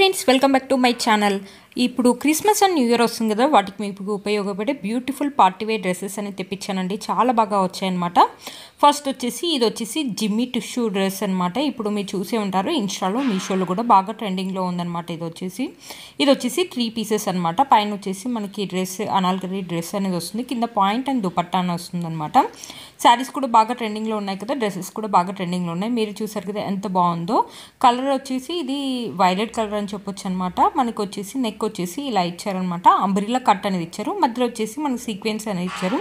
Friends welcome back to my channel. ఇప్పుడు Christmas and new year వస్తుంది కదా, వాటికి మీకు ఉపయోగపడే బ్యూటిఫుల్ పార్టీ వేర్ డ్రెస్సెస్ అనేది తెప్పించానండి. చాలా బాగా వచ్చాయన్నమాట. ఫస్ట్ వచ్చేసి ఇది వచ్చేసి జిమ్మీ టిష్యూ డ్రెస్ అనమాట. ఇప్పుడు మీరు చూసే ఉంటారు ఇన్స్టాలో, మీషోలో కూడా బాగా ట్రెండింగ్లో ఉందన్నమాట. ఇది వచ్చేసి 3 పీసెస్ అనమాట. పైన వచ్చేసి మనకి డ్రెస్ అనాల్కరీ డ్రెస్ అనేది వస్తుంది, కింద పాయింట్ అండ్ దుపట్టా అని వస్తుంది అనమాట. శారీస్ కూడా బాగా ట్రెండింగ్లో ఉన్నాయి కదా, డ్రెస్సెస్ కూడా బాగా ట్రెండింగ్లో ఉన్నాయి. మీరు చూసారు కదా ఎంత బాగుందో. కలర్ వచ్చేసి ఇది వైలెట్ కలర్ అని చెప్పొచ్చు అనమాట. మనకు వచ్చేసి నెక్ వచ్చేసి ఇలా ఇచ్చారనమాట. అంబ్రిల్లా కట్ అనేది ఇచ్చారు. మధ్యలో వచ్చేసి మనకి సీక్వెన్స్ అనేది ఇచ్చారు.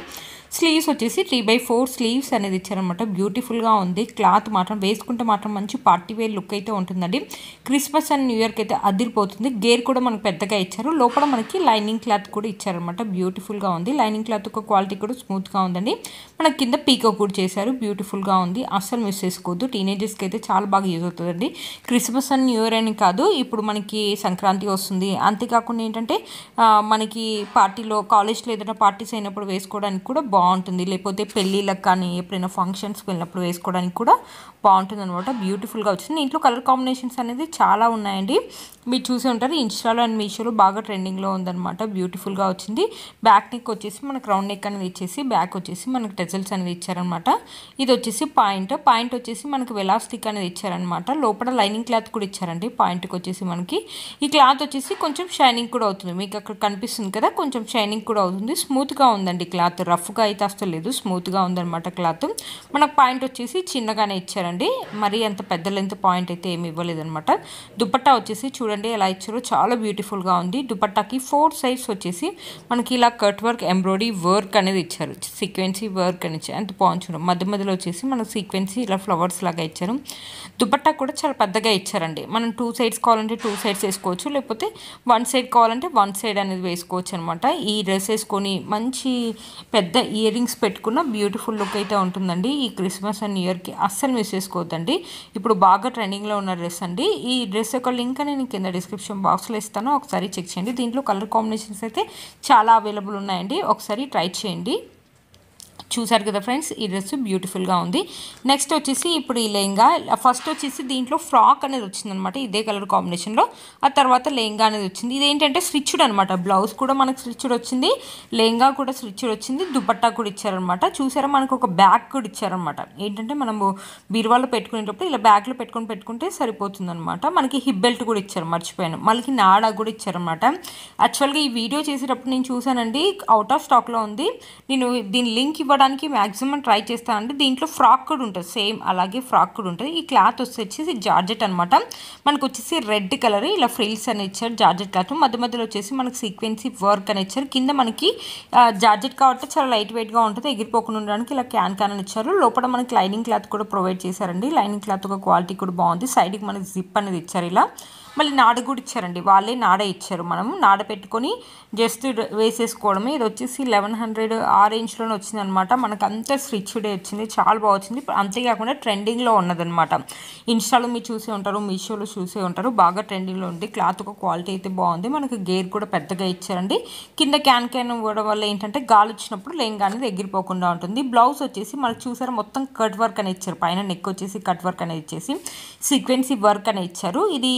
స్లీవ్స్ వచ్చేసి 3/4 స్లీవ్స్ అనేది ఇచ్చారనమాట. బ్యూటిఫుల్గా ఉంది. క్లాత్ మాత్రం వేసుకుంటే మాత్రం మంచి పార్టీ వేర్ లుక్ అయితే ఉంటుందండి. క్రిస్మస్ అండ్ న్యూ ఇయర్కి అయితే అదిరిపోతుంది. గేర్ కూడా మనకు పెద్దగా ఇచ్చారు. లోపల మనకి లైనింగ్ క్లాత్ కూడా ఇచ్చారనమాట. బ్యూటిఫుల్గా ఉంది. లైనింగ్ క్లాత్ యొక్క క్వాలిటీ కూడా స్మూత్గా ఉందండి. మనకి కింద పీకో కూడా చేశారు. బ్యూటిఫుల్గా ఉంది. అస్సలు మిస్ చేసుకోవద్దు. టీనేజర్స్కి అయితే చాలా బాగా యూజ్ అవుతుందండి. క్రిస్మస్ అండ్ న్యూ ఇయర్ అని కాదు, ఇప్పుడు మనకి సంక్రాంతి వస్తుంది. అంతేకాకుండా ఏంటంటే మనకి పార్టీలో కాలేజ్లో ఏదైనా పార్టీస్ అయినప్పుడు వేసుకోవడానికి కూడా బాగుంటుంది. లేకపోతే పెళ్ళిళ్ళకి కానీ ఎప్పుడైనా ఫంక్షన్స్కి వెళ్ళినప్పుడు వేసుకోవడానికి కూడా బాగుంటుంది అనమాట. బ్యూటిఫుల్గా వచ్చింది. ఇంట్లో కలర్ కాంబినేషన్స్ అనేది చాలా ఉన్నాయండి. మీరు చూసే ఉంటారు ఇన్స్టాలో అండ్ మీషోలో బాగా ట్రెండింగ్లో ఉందన్నమాట. బ్యూటిఫుల్గా వచ్చింది. బ్యాక్ నెక్ వచ్చేసి మనకు రౌండ్ నెక్ అనేది ఇచ్చేసి బ్యాక్ వచ్చేసి మనకు టెజల్స్ అనేది ఇచ్చారనమాట. ఇది వచ్చేసి పాయింట్ వచ్చేసి మనకు వెలాస్టిక్ అనేది ఇచ్చారనమాట. లోపల లైనింగ్ క్లాత్ కూడా ఇచ్చారండి. పాయింట్కి వచ్చేసి మనకి ఈ క్లాత్ వచ్చేసి కొంచెం షైనింగ్ కూడా అవుతుంది. మీకు అక్కడ కనిపిస్తుంది కదా, కొంచెం షైనింగ్ కూడా అవుతుంది. స్మూత్గా ఉందండి క్లాత్. రఫ్గా అయితే అసలు లేదు, స్మూత్గా ఉందన్నమాట క్లాత్. మనకు పాయింట్ వచ్చేసి చిన్నగానే ఇచ్చారండి. మరి అంత పెద్ద లెంత్ పాయింట్ అయితే ఏమి ఇవ్వలేదన్నమాట. దుపట్టా వచ్చేసి చూడండి ఎలా ఇచ్చారో, చాలా బ్యూటిఫుల్గా ఉంది. దుపట్టాకి 4 సైడ్స్ వచ్చేసి మనకి ఇలా కట్ వర్క్ ఎంబ్రాయిడరీ వర్క్ అనేది ఇచ్చారు. సీక్వెన్సీ వర్క్ అని ఇచ్చారు. ఎంత బాగుంది చూడండి. మధ్యలో వచ్చేసి మనకు సీక్వెన్సీ ఇలా ఫ్లవర్స్ లాగా ఇచ్చారు. దుపట్టా కూడా చాలా పెద్దగా ఇచ్చారండి. మనం 2 సైడ్స్ కావాలంటే 2 సైడ్స్ వేసుకోవచ్చు, లేకపోతే 1 సైడ్ కావాలంటే 1 సైడ్ అనేది వేసుకోవచ్చు అనమాట. ఈ డ్రెస్ వేసుకొని మంచి పెద్ద ఇయర్ రింగ్స్ పెట్టుకున్న బ్యూటిఫుల్ లుక్ అయితే ఉంటుందండి. ఈ క్రిస్మస్ అండ్ న్యూ ఇయర్కి అస్సలు మిస్ చేసుకోవద్దండి. ఇప్పుడు బాగా ట్రెండింగ్లో ఉన్న డ్రెస్ అండి. ఈ డ్రెస్ యొక్క లింక్ అని నేను కింద డిస్క్రిప్షన్ బాక్స్లో ఇస్తాను, ఒకసారి చెక్ చేయండి. దీంట్లో కలర్ కాంబినేషన్స్ అయితే చాలా అవైలబుల్ ఉన్నాయండి. ఒకసారి ట్రై చేయండి. చూసారు కదా ఫ్రెండ్స్, ఈ డ్రెస్ బ్యూటిఫుల్గా ఉంది. నెక్స్ట్ వచ్చేసి ఇప్పుడు ఈ లెహంగా. ఫస్ట్ వచ్చేసి దీంట్లో ఫ్రాక్ అనేది వచ్చిందనమాట, ఇదే కలర్ కాంబినేషన్లో. ఆ తర్వాత లెహంగా అనేది వచ్చింది. ఇదేంటంటే స్టిచ్డ్ అనమాట. బ్లౌజ్ కూడా మనకు స్టిచ్డ్ వచ్చింది, లెహంగా కూడా స్టిచ్డ్ వచ్చింది, దుపట్టా కూడా ఇచ్చారనమాట. చూసారా, మనకు ఒక బ్యాగ్ కూడా ఇచ్చారనమాట. ఏంటంటే మనము బీరువాలో పెట్టుకునేటప్పుడు ఇలా బ్యాగ్లో పెట్టుకుంటే సరిపోతుంది అనమాట. మనకి హిప్ బెల్ట్ కూడా ఇచ్చారు, మర్చిపోయాను. మళ్ళీ నాడా కూడా ఇచ్చారనమాట. యాక్చువల్గా ఈ వీడియో చేసేటప్పుడు నేను చూసానండి, అవుట్ ఆఫ్ స్టాక్లో ఉంది. నేను దీని లింక్ ఇవ్వడానికి మ్యాక్సిమం ట్రై చేస్తానండి. దీంట్లో ఫ్రాక్ కూడా ఉంటుంది, సేమ్ అలాగే ఫ్రాక్ కూడా ఉంటుంది. ఈ క్లాత్ వచ్చేసి జార్జెట్ అనమాట. మనకు వచ్చేసి రెడ్ కలర్ ఇలా ఫ్రిల్స్ అని ఇచ్చారు. జార్జెట్ క్లాత్ మధ్యలో వచ్చేసి మనకి సీక్వెన్సీ వర్క్ అని ఇచ్చారు. కింద మనకి జార్జెట్ కాబట్టి చాలా లైట్ వెయిట్గా ఉంటుంది, ఎగిరిపోకుండా ఉండడానికి ఇలా క్యాన్ అని ఇచ్చారు. లోపల మనకి లైనింగ్ క్లాత్ కూడా ప్రొవైడ్ చేశారండి. లైనింగ్ క్లాత్ ఒక క్వాలిటీ కూడా బాగుంది. సైడ్కి మనకి జిప్ అనేది ఇచ్చారు. ఇలా మళ్ళీ నాడ కూడా ఇచ్చారండి, వాళ్ళే నాడ ఇచ్చారు. మనం నాడ పెట్టుకొని జస్ట్ వేసేసుకోవడమే. ఇది వచ్చేసి 1100 ఆ రేంజ్లోనే వచ్చిందనమాట. మనకు అంతా స్టిచ్డ్ వచ్చింది, చాలా బాగా వచ్చింది. అంతేకాకుండా ట్రెండింగ్లో ఉన్నదనమాట. ఇన్స్టాలో మీరు చూసే ఉంటారు, మీషోలో చూసే ఉంటారు, బాగా ట్రెండింగ్లో ఉంది. క్లాత్ ఒక క్వాలిటీ అయితే బాగుంది. మనకు గేర్ కూడా పెద్దగా ఇచ్చారండి. కింద క్యాన్ ఇవ్వడం వల్ల ఏంటంటే గాలి వచ్చినప్పుడు లెహంగా అనేది ఎగిరిపోకుండా ఉంటుంది. బ్లౌజ్ వచ్చేసి మనకు చూసారు మొత్తం కట్ వర్క్ అనేది ఇచ్చారు. పైన నెక్ వచ్చేసి కట్ వర్క్ అనేది ఇచ్చేసి సీక్వెన్సీ వర్క్ అనేది ఇచ్చారు. ఇది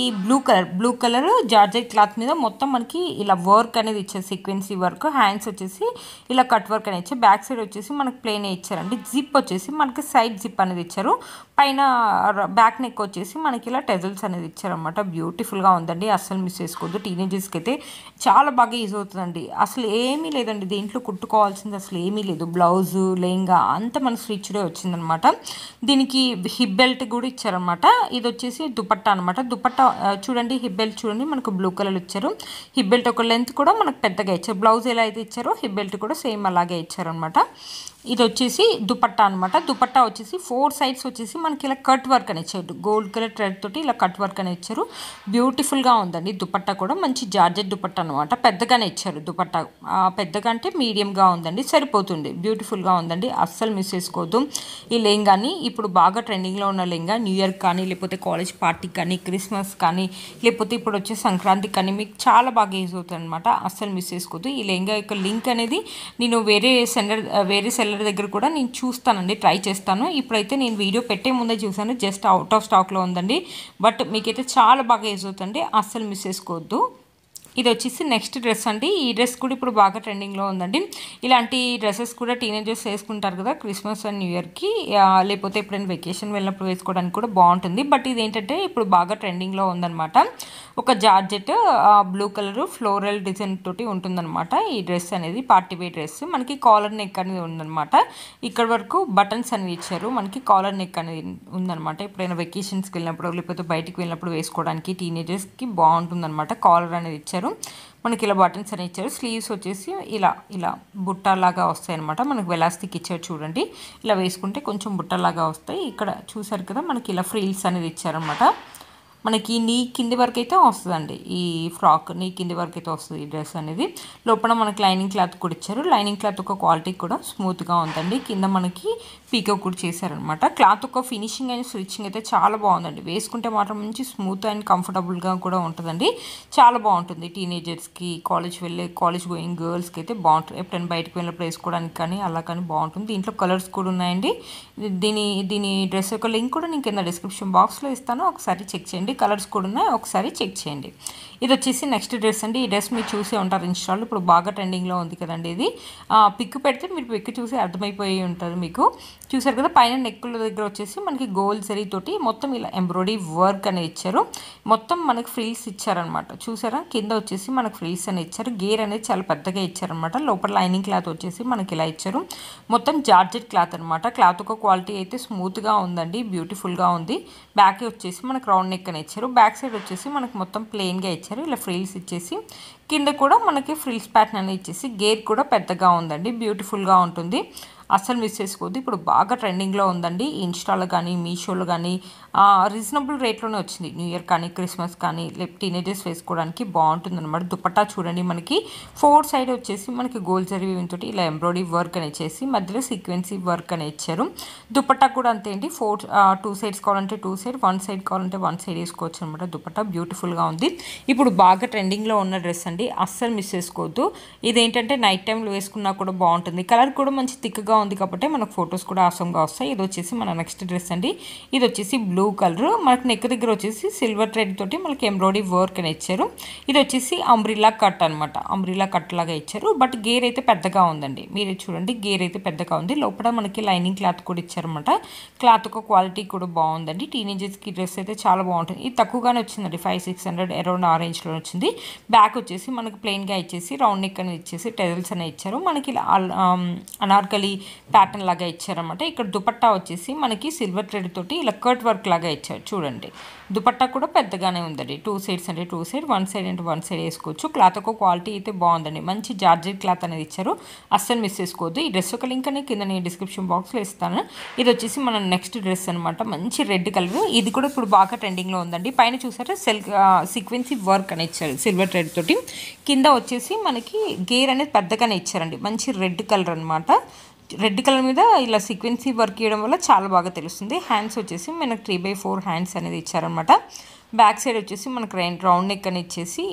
బ్లూ కలర్ జార్జెట్ క్లాత్ మీద మొత్తం మనకి ఇలా వర్క్ అనేది ఇచ్చారు, సీక్వెన్సీ వర్క్. హ్యాండ్స్ వచ్చేసి ఇలా కట్ వర్క్ అనేది ఇచ్చారు. బ్యాక్ సైడ్ వచ్చేసి మనకి ప్లెయిన్ ఇచ్చారండి. జిప్ వచ్చేసి మనకి సైడ్ జిప్ అనేది ఇచ్చారు. పైన బ్యాక్ నెక్ వచ్చేసి మనకి ఇలా టెజల్స్ అనేది ఇచ్చారనమాట. బ్యూటిఫుల్గా ఉందండి, అస్సలు మిస్ చేసుకోవద్దు. టీనేజర్స్కి అయితే చాలా బాగా యూజ్ అవుతుందండి. అసలు ఏమీ లేదండి దీంట్లో, కుట్టుకోవాల్సింది అసలు ఏమీ లేదు. బ్లౌజు లెహంగా అంతా మన స్టిచ్డే వచ్చిందనమాట. దీనికి హిప్ బెల్ట్ కూడా ఇచ్చారనమాట. ఇది వచ్చేసి దుపట్టా అనమాట. దుపట్టా చూడండి, హిప్ బెల్ట్ చూడండి, మనకు బ్లూ కలర్ ఇచ్చారు. హిప్ బెల్ట్ ఒక లెంత్ కూడా మనకు పెద్దగా ఇచ్చారు. బ్లౌజ్ ఎలా అయితే ఇచ్చారో హిప్ బెల్ట్ కూడా సేమ్ అలాగే ఇచ్చారనమాట. ఇది వచ్చేసి దుపట్టా అనమాట. దుపట్టా వచ్చేసి 4 సైడ్స్ వచ్చేసి మనకి ఇలా కట్ వర్క్ అని ఇచ్చారు. గోల్డ్ కలర్ థ్రెడ్ తోటి ఇలా కట్ వర్క్ అని ఇచ్చారు. బ్యూటిఫుల్గా ఉందండి. దుపట్టా కూడా మంచి జార్జెట్ దుపట్టా అనమాట. పెద్దగానే ఇచ్చారు దుపట్టా. పెద్దగా అంటే మీడియంగా ఉందండి, సరిపోతుంది. బ్యూటిఫుల్గా ఉందండి, అస్సలు మిస్ చేసుకోవద్దు ఈ లెహంగాని. ఇప్పుడు బాగా ట్రెండింగ్లో ఉన్న లెహంగా న్యూ ఇయర్ కానీ, లేకపోతే కాలేజ్ పార్టీకి కానీ, క్రిస్మస్ కానీ, లేకపోతే ఇప్పుడు వచ్చే సంక్రాంతికి కానీ మీకు చాలా బాగా యూజ్ అవుతుంది అనమాట. అస్సలు మిస్ చేసుకోవద్దు. ఈ లెహంగా యొక్క లింక్ అనేది నేను వేరే సెల్లర్ టైలర్ దగ్గర కూడా నేను చూస్తానండి, ట్రై చేస్తాను. ఇప్పుడైతే నేను వీడియో పెట్టే ముందే చూసాను, జస్ట్ అవుట్ ఆఫ్ స్టాక్లో ఉందండి. బట్ మీకైతే చాలా బాగా యూజ్ అవుతుంది, అస్సలు మిస్ చేసుకోవద్దు. ఇది వచ్చేసి నెక్స్ట్ డ్రెస్ అండి. ఈ డ్రెస్ కూడా ఇప్పుడు బాగా ట్రెండింగ్లో ఉందండి. ఇలాంటి డ్రెస్సెస్ కూడా టీనేజర్స్ వేసుకుంటారు కదా క్రిస్మస్ అండ్ న్యూ ఇయర్కి, లేకపోతే ఎప్పుడైనా వెకేషన్ వెళ్ళినప్పుడు వేసుకోవడానికి కూడా బాగుంటుంది. బట్ ఇది ఏంటంటే ఇప్పుడు బాగా ట్రెండింగ్లో ఉందన్నమాట. ఒక georgette blue colour floral design తోటి ఉంటుందన్నమాట ఈ డ్రెస్ అనేది. పార్టీ వేర్ డ్రెస్, మనకి కాలర్ నెక్ అనేది ఉందన్నమాట. ఇక్కడ వరకు బటన్స్ అనేవి ఇచ్చారు, మనకి కాలర్ నెక్ అనేది ఉందన్నమాట. ఎప్పుడైనా వెకేషన్స్కి వెళ్ళినప్పుడు లేకపోతే బయటికి వెళ్ళినప్పుడు వేసుకోవడానికి టీనేజర్స్కి బాగుంటుందన్నమాట. కాలర్ అనేది ఇచ్చారు, మనకి ఇలా బటన్స్ అనేవి ఇచ్చారు. స్లీవ్స్ వచ్చేసి ఇలా ఇలా బుట్టలాగా వస్తాయి అనమాట. మనకి వెలాస్టిక్ ఇచ్చారు చూడండి, ఇలా వేసుకుంటే కొంచెం బుట్టలాగా వస్తాయి. ఇక్కడ చూసారు కదా మనకి ఇలా ఫ్రిల్స్ అనేది ఇచ్చారనమాట. మనకి నీ కింది వరకు అయితే వస్తుందండి ఈ ఫ్రాక్, నీ కింది వరకు అయితే వస్తుంది ఈ డ్రెస్ అనేది. లోపల మనకి లైనింగ్ క్లాత్ కూడా ఇచ్చారు. లైనింగ్ క్లాత్ ఒక క్వాలిటీ కూడా స్మూత్గా ఉందండి. కింద మనకి పీకో కూడా చేశారనమాట. క్లాత్ ఒక ఫినిషింగ్ అండ్ స్టిచ్చింగ్ అయితే చాలా బాగుందండి. వేసుకుంటే మాత్రం మంచి స్మూత్ అండ్ కంఫర్టబుల్గా కూడా ఉంటుందండి. చాలా బాగుంటుంది టీనేజర్స్కి, కాలేజ్ గోయింగ్ గర్ల్స్కి అయితే బాగుంటుంది. ఎప్పుడైనా బయటకు వెళ్ళినప్పుడు వేసుకోవడానికి కానీ అలా కానీ బాగుంటుంది. దీంట్లో కలర్స్ కూడా ఉన్నాయండి. దీని డ్రెస్ యొక్క లింక్ కూడా నేను కింద డిస్క్రిప్షన్ బాక్స్లో ఇస్తాను, ఒకసారి చెక్ చేయండి. కలర్స్ కూడా ఉన్నాయి, ఒకసారి చెక్ చేయండి. ఇది వచ్చేసి నెక్స్ట్ డ్రెస్ అండి. ఈ డ్రెస్ మీరు చూసే ఉంటారు ఇన్స్టాల్లో, ఇప్పుడు బాగా ట్రెండింగ్లో ఉంది కదండి ఇది. పిక్ పెడితే మీరు పిక్ చూసి అర్థమైపోయి ఉంటుంది మీకు. చూసారు కదా పైన నెక్కుల దగ్గర వచ్చేసి మనకి గోల్డ్ జరీ తోటి మొత్తం ఇలా ఎంబ్రాయిడరీ వర్క్ అనేది ఇచ్చారు. మొత్తం మనకి ఫ్రిల్స్ ఇచ్చారనమాట. చూసారా కింద వచ్చేసి మనకి ఫ్రిల్స్ అనేది ఇచ్చారు. గేర్ అనేది చాలా పెద్దగా ఇచ్చారనమాట. లోపల లైనింగ్ క్లాత్ వచ్చేసి మనకి ఇలా ఇచ్చారు. మొత్తం జార్జెట్ క్లాత్ అనమాట. క్లాత్ ఒక క్వాలిటీ అయితే స్మూత్గా ఉందండి, బ్యూటిఫుల్గా ఉంది. బ్యాక్ వచ్చేసి మనకు రౌండ్ నెక్ అని ఇచ్చారు. బ్యాక్ సైడ్ వచ్చేసి మనకు మొత్తం ప్లెయిన్గా ఇచ్చారు. ఇలా ఫ్రిల్స్ ఇచ్చేసి కింద కూడా మనకి ఫ్రిల్స్ ప్యాటర్న్ అనేది ఇచ్చేసి గేర్ కూడా పెద్దగా ఉందండి, బ్యూటిఫుల్గా ఉంటుంది. అస్సలు మిస్ చేసుకోవద్దు, ఇప్పుడు బాగా ట్రెండింగ్లో ఉందండి. ఇన్స్టాలో కానీ మీషోలో కానీ రీజనబుల్ రేట్లోనే వచ్చింది. న్యూ ఇయర్ కానీ క్రిస్మస్ కానీ లేకపోతే టీనేజర్స్ వేసుకోవడానికి బాగుంటుంది అనమాట. దుపట్టా చూడండి, మనకి 4 సైడ్ వచ్చేసి మనకి గోల్డ్ జరీ తోటి ఇలా ఎంబ్రాయిడరీ వర్క్ అని ఇచ్చేసి మధ్యలో సీక్వెన్సీ వర్క్ అని ఇచ్చారు. దుపట్టా కూడా అంతే అండి. 2 సైడ్స్ కావాలంటే 2 సైడ్, 1 సైడ్ కావాలంటే 1 సైడ్ వేసుకోవచ్చు అనమాట. దుపట్టా బ్యూటిఫుల్గా ఉంది. ఇప్పుడు బాగా ట్రెండింగ్లో ఉన్న డ్రెస్ అండి, అస్సలు మిస్ చేసుకోవద్దు. ఇదేంటంటే నైట్ టైంలో వేసుకున్నా కూడా బాగుంటుంది. కలర్ కూడా మంచి థిక్గా ఉంది కాబట్టి మనకు ఫొటోస్ కూడా ఆసంగా వస్తాయి. ఇది వచ్చేసి మన నెక్స్ట్ డ్రెస్ అండి. ఇది వచ్చేసి బ్లూ కలర్, మనకి నెక్ దగ్గర వచ్చేసి సిల్వర్ థ్రెడ్ తోటి మనకి ఎంబ్రాయిడరీ వర్క్ అని ఇచ్చారు. ఇది వచ్చేసి అంబ్రిల్లా కట్ అనమాట. అంబ్రిల్లా కట్ లాగా ఇచ్చారు. బట్ గేర్ అయితే పెద్దగా ఉందండి, మీరు చూడండి గేర్ అయితే పెద్దగా ఉంది. లోపల మనకి లైనింగ్ క్లాత్ కూడా ఇచ్చారనమాట. క్లాత్ ఒక క్వాలిటీ కూడా బాగుందండి. టీనేజర్స్కి డ్రెస్ అయితే చాలా బాగుంటుంది. ఇది తక్కువగానే వచ్చిందండి, 500-600 అరౌండ్ ఆ రేంజ్లో వచ్చింది. బ్యాక్ వచ్చేసి మనకి ప్లెయిన్గా ఇచ్చేసి రౌండ్ నెక్ అనేది ఇచ్చేసి టెజల్స్ అనేవి ఇచ్చారు. మనకి అనార్కలి ప్యాటర్న్ లాగా ఇచ్చారనమాట. ఇక్కడ దుపట్టా వచ్చేసి మనకి సిల్వర్ థ్రెడ్ తోటి ఇలా కట్ వర్క్ లాగా ఇచ్చారు చూడండి. దుపట్టా కూడా పెద్దగానే ఉందండి. 2 సైడ్స్ అంటే 2 సైడ్, 1 సైడ్ అంటే 1 సైడ్ వేసుకోవచ్చు. క్లాత్ ఒక క్వాలిటీ అయితే బాగుందండి. మంచి జార్జెట్ క్లాత్ అనేది ఇచ్చారు, అస్సలు మిస్ చేసుకోవద్దు. ఈ డ్రెస్ ఒక లింక్ అనేది కింద నేను డిస్క్రిప్షన్ బాక్స్లో ఇస్తాను. ఇది వచ్చేసి మన నెక్స్ట్ డ్రెస్ అనమాట. మంచి రెడ్ కలర్, ఇది కూడా ఇప్పుడు బాగా ట్రెండింగ్లో ఉందండి. పైన చూసారా సీక్వెన్సీ వర్క్ అని ఇచ్చారు సిల్వర్ థ్రెడ్ తోటి. కింద వచ్చేసి మనకి గేర్ అనేది పెద్దగానే ఇచ్చారండి. మంచి రెడ్ కలర్ అనమాట. రెడ్ కలర్ మీద ఇలా సీక్వెన్సీ వర్క్ చేయడం వల్ల చాలా బాగా తెలుస్తుంది. హ్యాండ్స్ వచ్చేసి మనకు 3/4 హ్యాండ్స్ అనేది ఇచ్చారనమాట. బ్యాక్ సైడ్ వచ్చేసి మనకు రౌండ్ నెక్ అని ఇచ్చేసి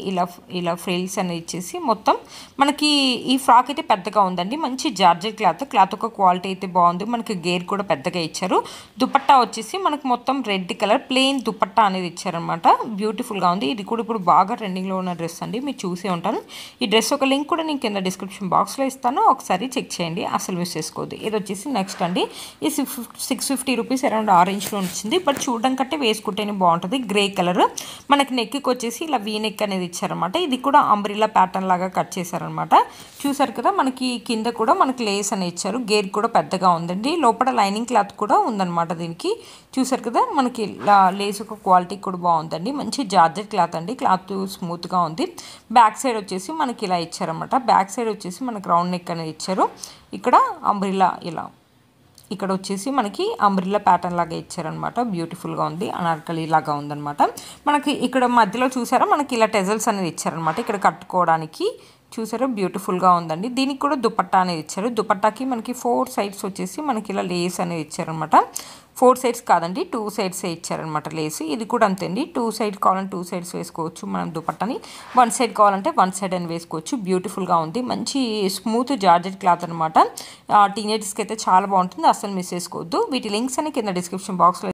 ఇలా ఫ్రిల్స్ అని ఇచ్చేసి మొత్తం మనకి ఈ ఫ్రాక్ అయితే పెద్దగా ఉందండి. మంచి జార్జెట్ క్లాత్ ఒక క్వాలిటీ అయితే బాగుంది. మనకి గేర్ కూడా పెద్దగా ఇచ్చారు. దుపట్టా వచ్చేసి మనకు మొత్తం రెడ్ కలర్ ప్లెయిన్ దుపట్టా అనేది ఇచ్చారనమాట. బ్యూటిఫుల్గా ఉంది. ఇది కూడా ఇప్పుడు బాగా ట్రెండింగ్లో ఉన్న డ్రెస్ అండి, మీరు చూసే ఉంటాను. ఈ డ్రెస్ ఒక లింక్ కూడా నేను కింద డిస్క్రిప్షన్ బాక్స్లో ఇస్తాను, ఒకసారి చెక్ చేయండి, అసలు మిస్ చేసుకోవద్దు. ఇది వచ్చేసి నెక్స్ట్ అండి. ఈ 650 రూపీస్ అరౌండ్ ఆ రేంజ్లో వచ్చింది. బట్ చూడడం కంటే వేసుకుంటేనే బాగుంటుంది. గ్రే కలర్, మనకి నెక్కి వచ్చేసి ఇలా వీ నెక్ అనేది ఇచ్చారనమాట. ఇది కూడా అంబ్రిల్లా ప్యాటర్న్ లాగా కట్ చేశారనమాట. చూసారు కదా మనకి కింద కూడా మనకి లేస్ అని ఇచ్చారు. గేర్ కూడా పెద్దగా ఉందండి. లోపల లైనింగ్ క్లాత్ కూడా ఉందన్నమాట దీనికి. చూసారు కదా మనకి లేస్ ఒక క్వాలిటీ కూడా బాగుందండి. మంచి జార్జెట్ క్లాత్ అండి, క్లాత్ స్మూత్గా ఉంది. బ్యాక్ సైడ్ వచ్చేసి మనకి ఇలా ఇచ్చారనమాట. బ్యాక్ సైడ్ వచ్చేసి మనకి రౌండ్ నెక్ అనేది ఇచ్చారు. ఇక్కడ అంబ్రిల్లా ఇలా ఇక్కడ వచ్చేసి మనకి అంబ్రిల్లా ప్యాటర్న్ లాగా ఇచ్చారనమాట. బ్యూటిఫుల్గా ఉంది, అనార్కలి లాగా ఉందన్నమాట. మనకి ఇక్కడ మధ్యలో చూసారా మనకి ఇలా టెజల్స్ అనేది ఇచ్చారనమాట ఇక్కడ కట్టుకోవడానికి. చూసారా బ్యూటిఫుల్గా ఉందండి. దీనికి కూడా దుపట్టా అనేది ఇచ్చారు. దుపట్టాకి మనకి 4 సైడ్స్ వచ్చేసి మనకి ఇలా లేస్ అనేది ఇచ్చారనమాట. 4 సైడ్స్ కాదండి, 2 సైడ్సే ఇచ్చారనమాట లేస్. ఇది కూడా అంతే అండి, 2 సైడ్ కావాలంటే 2 సైడ్స్ వేసుకోవచ్చు మనం దుపట్టని, 1 సైడ్ కావాలంటే 1 సైడ్ అని వేసుకోవచ్చు. బ్యూటిఫుల్గా ఉంది, మంచి స్మూత్ జార్జెట్ క్లాత్ అనమాట. టీనేజర్స్కి అయితే చాలా బాగుంటుంది, అస్సలు మిస్ చేసుకోవద్దు. వీటి లింక్స్ అని కింద డిస్క్రిప్షన్ బాక్స్లో